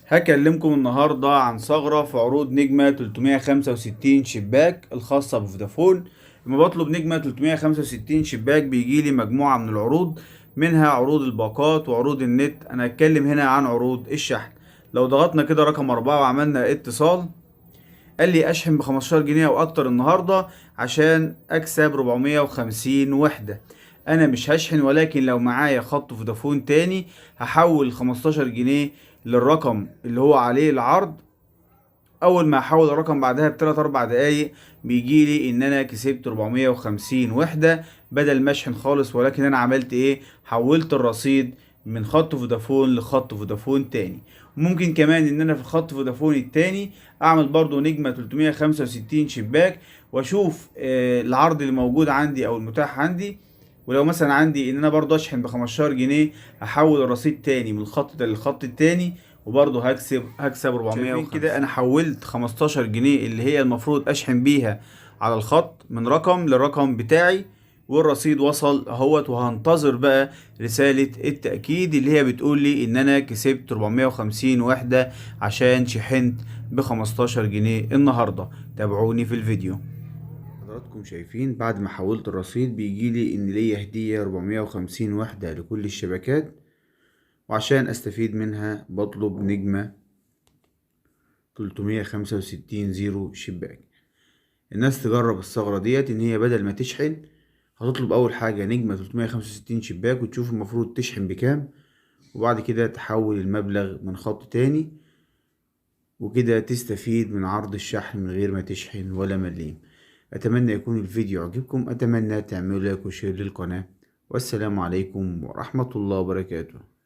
هكلمكم النهاردة عن ثغرة في عروض نجمة 365 شباك الخاصة بفودافون. لما بطلب نجمة 365 شباك بيجيلي مجموعة من العروض، منها عروض الباقات وعروض النت. أنا هتكلم هنا عن عروض الشحن. لو ضغطنا كده رقم 4 وعملنا اتصال، قال لي أشحن ب15 جنيه أو أكتر النهاردة عشان أكسب 450 وحدة. أنا مش هشحن، ولكن لو معايا خط فودافون تاني هحول 15 جنيه للرقم اللي هو عليه العرض. اول ما احول الرقم بعدها بتلات اربع دقايق بيجيلي ان انا كسبت 450 وحدة بدل ما اشحن خالص. ولكن انا عملت ايه؟ حولت الرصيد من خط فودافون لخط فودافون تاني. ممكن كمان ان انا في الخط فودافون التاني اعمل برضو نجمة 365 شباك واشوف العرض اللي موجود عندي او المتاح عندي. ولو مثلا عندي ان انا برضو اشحن ب15 جنيه هحول الرصيد تاني من الخط ده للخط التاني، وبرضه هكسب 450. كده انا حولت 15 جنيه اللي هي المفروض اشحن بيها على الخط من رقم للرقم بتاعي، والرصيد وصل اهوت. وهنتظر بقى رسالة التأكيد اللي هي بتقول لي ان انا كسبت 450 وحدة عشان شحنت ب15 جنيه النهاردة. تابعوني في الفيديو. حضراتكم شايفين بعد ما حولت الرصيد بيجيلي ان ليا هدية 450 وحدة لكل الشبكات، وعشان استفيد منها بطلب نجمة 365 زيرو شباك. الناس تجرب الثغرة ديت، ان هي بدل ما تشحن هتطلب اول حاجة نجمة 365 شباك وتشوف المفروض تشحن بكام، وبعد كده تحول المبلغ من خط تاني، وكده تستفيد من عرض الشحن من غير ما تشحن ولا مليم. اتمنى يكون الفيديو عجبكم، اتمنى تعملوا لايك وشير للقناة، والسلام عليكم ورحمة الله وبركاته.